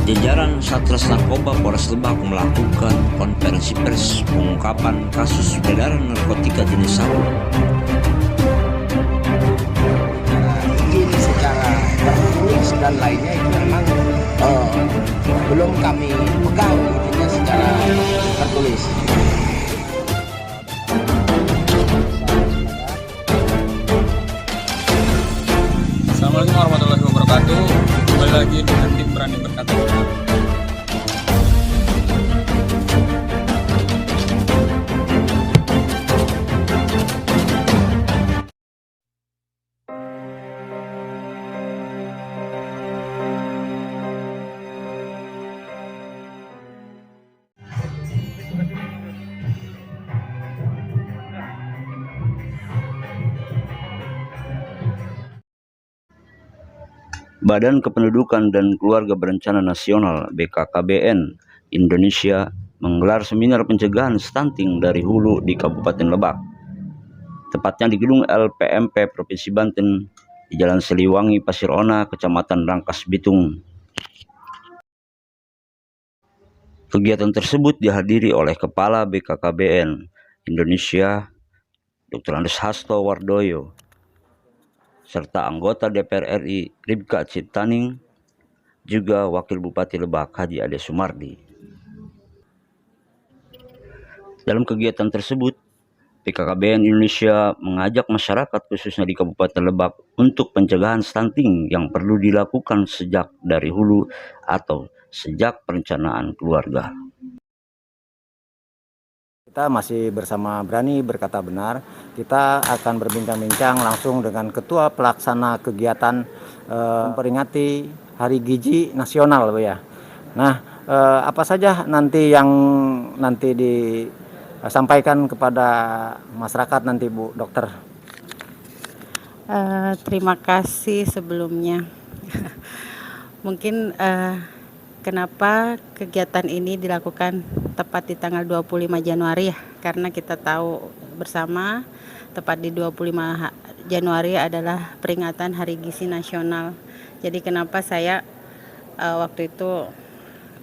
Jajaran Satres Narkoba Polres Lebak melakukan konferensi pers pengungkapan kasus peredaran narkotika jenis sabu. Izin secara tertulis dan lainnya itu memang belum kami pegang izinnya secara tertulis. Assalamualaikum warahmatullahi wabarakatuh. Kembali lagi dengan tim Berani Berkata. Badan Kependudukan dan Keluarga Berencana Nasional (BKKBN) Indonesia menggelar seminar pencegahan stunting dari hulu di Kabupaten Lebak, tepatnya di gedung LPMP Provinsi Banten di Jalan Seliwangi, Pasir Ona, Kecamatan Rangkas Bitung. Kegiatan tersebut dihadiri oleh Kepala BKKBN Indonesia, Dr. Andes Hasto Wardoyo, serta anggota DPR RI Ribka Ciptaning, juga Wakil Bupati Lebak Haji Ade Sumardi. Dalam kegiatan tersebut, BKKBN Indonesia mengajak masyarakat khususnya di Kabupaten Lebak untuk pencegahan stunting yang perlu dilakukan sejak dari hulu atau sejak perencanaan keluarga. Kita masih bersama Berani Berkata Benar. Kita akan berbincang-bincang langsung dengan Ketua Pelaksana Kegiatan memperingati Hari Gizi Nasional, Bu ya. Nah, apa saja nanti yang disampaikan kepada masyarakat nanti, Bu Dokter? Terima kasih sebelumnya. Mungkin kenapa kegiatan ini dilakukan tepat di tanggal 25 Januari ya, karena kita tahu bersama tepat di 25 Januari adalah peringatan Hari Gizi Nasional. Jadi kenapa saya waktu itu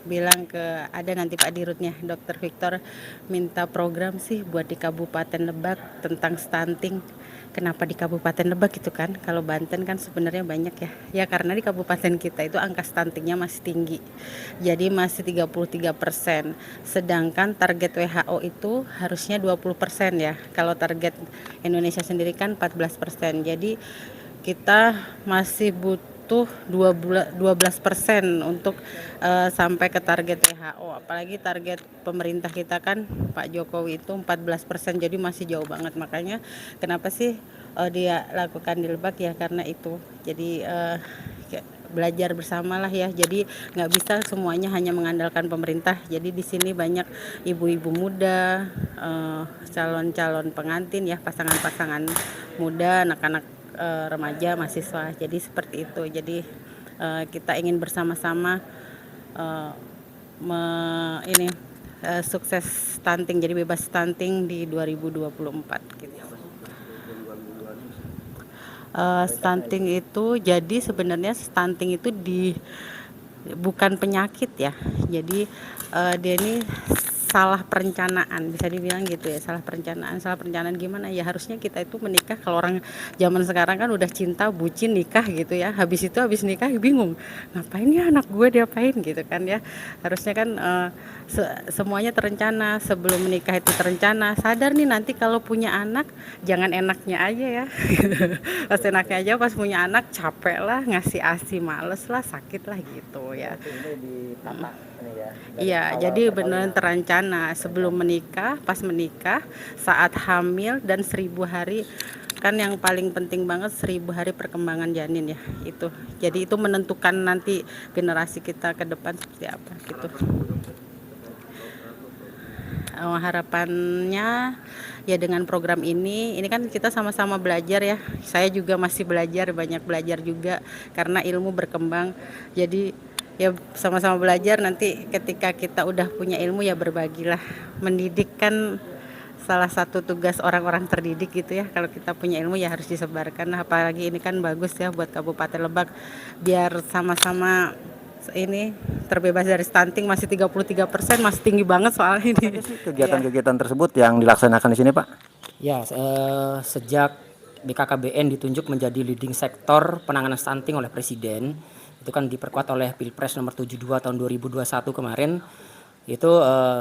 bilang ke ada nanti Pak Dirutnya, Dr. Victor, minta program sih buat di Kabupaten Lebak tentang stunting. Kenapa di Kabupaten Lebak gitu kan? Kalau Banten kan sebenarnya banyak ya. Ya karena di kabupaten kita itu angka stuntingnya masih tinggi. Jadi masih 33%. Sedangkan target WHO itu harusnya 20% ya. Kalau target Indonesia sendiri kan 14%. Jadi kita masih butuh 12% untuk sampai ke target WHO. Apalagi target pemerintah kita kan Pak Jokowi itu 14%, jadi masih jauh banget. Makanya kenapa sih dia lakukan di Lebak ya, karena itu. Jadi belajar bersamalah ya. Jadi nggak bisa semuanya hanya mengandalkan pemerintah. Jadi di sini banyak ibu-ibu muda, calon-calon pengantin ya, pasangan-pasangan muda, anak-anak remaja, mahasiswa. Jadi seperti itu. Jadi kita ingin bersama-sama sukses stunting, jadi bebas stunting di 2024 gitu. Stunting itu jadi sebenarnya stunting itu bukan penyakit ya. Jadi dia ini salah perencanaan, bisa dibilang gitu ya, salah perencanaan gimana ya, harusnya kita itu menikah, kalau orang zaman sekarang kan udah cinta bucin nikah gitu ya, habis nikah bingung ngapain ya anak gue diapain gitu kan ya. Harusnya kan semuanya terencana, sebelum menikah itu terencana, sadar nih nanti kalau punya anak jangan enaknya aja ya. Pas enaknya aja, pas punya anak capek lah, ngasih ASI males lah, sakit lah gitu ya. Iya, jadi benar terencana sebelum menikah, pas menikah, saat hamil, dan 1000 hari. Kan yang paling penting banget 1000 hari perkembangan janin ya, itu. Jadi itu menentukan nanti generasi kita ke depan seperti apa gitu. Harapannya ya dengan program ini kan kita sama-sama belajar ya. Saya juga masih belajar, banyak belajar juga karena ilmu berkembang. Jadi ya sama-sama belajar, nanti ketika kita udah punya ilmu ya berbagilah. Mendidik kan salah satu tugas orang-orang terdidik gitu ya. Kalau kita punya ilmu ya harus disebarkan. Apalagi ini kan bagus ya buat Kabupaten Lebak, biar sama-sama ini terbebas dari stunting masih 33%, masih tinggi banget soal ini. Kegiatan-kegiatan tersebut yang dilaksanakan di sini, Pak? Ya, sejak BKKBN ditunjuk menjadi leading sektor penanganan stunting oleh Presiden, itu kan diperkuat oleh Pilpres nomor 72 tahun 2021 kemarin, itu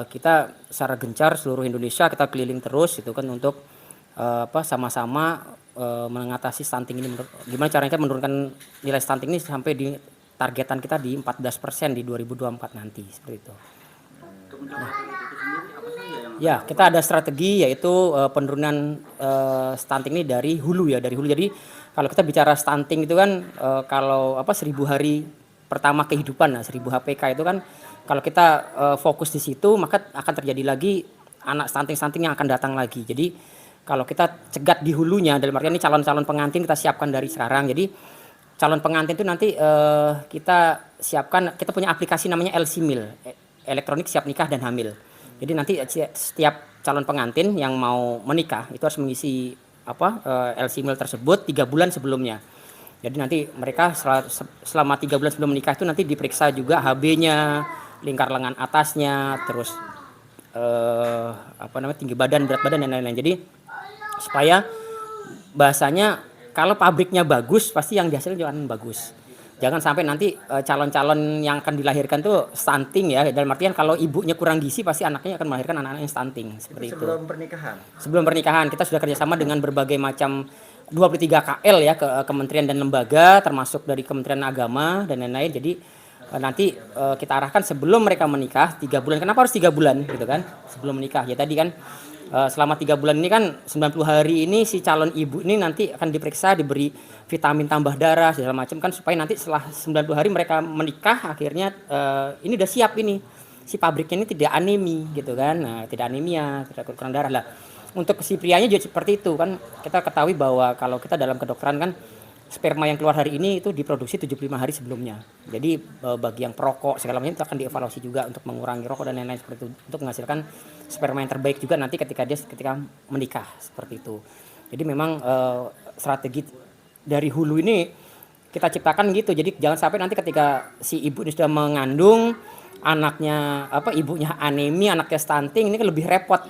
kita secara gencar seluruh Indonesia kita keliling terus itu kan untuk sama-sama mengatasi stunting ini. Gimana caranya kita menurunkan nilai stunting ini sampai di targetan kita di 14% di 2024 nanti, seperti itu. Ya, kita ada strategi yaitu penurunan stunting ini dari hulu ya, dari hulu. Jadi kalau kita bicara stunting itu kan kalau 1000 hari pertama kehidupan, nah 1000 HPK itu kan kalau kita fokus di situ maka akan terjadi lagi anak stunting yang akan datang lagi. Jadi kalau kita cegat di hulunya, dalam artian ini calon-calon pengantin kita siapkan dari sekarang. Jadi calon pengantin itu nanti kita siapkan, kita punya aplikasi namanya LCMIL, elektronik siap nikah dan hamil. Jadi nanti setiap calon pengantin yang mau menikah itu harus mengisi LCMIL tersebut 3 bulan sebelumnya. Jadi nanti mereka selama 3 bulan sebelum menikah itu nanti diperiksa juga HB-nya, lingkar lengan atasnya, terus tinggi badan, berat badan dan lain-lain. Jadi supaya bahasanya kalau pabriknya bagus pasti yang dihasilkan juga akan bagus. Jangan sampai nanti calon-calon yang akan dilahirkan tuh stunting ya. Dalam artian kalau ibunya kurang gizi pasti anaknya akan melahirkan anak-anak yang stunting seperti itu. Sebelum pernikahan. Sebelum pernikahan kita sudah kerjasama dengan berbagai macam 23 KL ya, ke kementerian dan lembaga termasuk dari Kementerian Agama dan lain-lain. Jadi nanti kita arahkan sebelum mereka menikah 3 bulan. Kenapa harus 3 bulan gitu kan? Sebelum menikah. Ya tadi kan selama 3 bulan ini kan 90 hari ini si calon ibu ini nanti akan diperiksa, diberi vitamin tambah darah segala macam kan supaya nanti setelah 90 hari mereka menikah akhirnya ini udah siap ini si pabriknya ini tidak anemi gitu kan. Nah, tidak anemia, tidak kekurangan darah lah. Untuk si prianya juga seperti itu kan. Kita ketahui bahwa kalau kita dalam kedokteran kan sperma yang keluar hari ini itu diproduksi 75 hari sebelumnya. Jadi bagi yang perokok segala macam itu akan dievaluasi juga untuk mengurangi rokok dan lain-lain seperti itu untuk menghasilkan sperma yang terbaik juga nanti ketika menikah seperti itu. Jadi memang strategi dari hulu ini kita ciptakan gitu. Jadi jangan sampai nanti ketika si ibu ini sudah mengandung anaknya ibunya anemia, anaknya stunting, ini kan lebih repot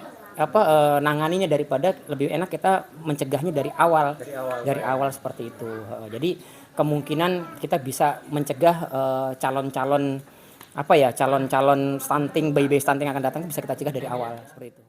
nanganinya daripada lebih enak kita mencegahnya dari awal seperti itu. Jadi kemungkinan kita bisa mencegah calon-calon stunting, bayi stunting yang akan datang bisa kita cegah dari awal seperti itu.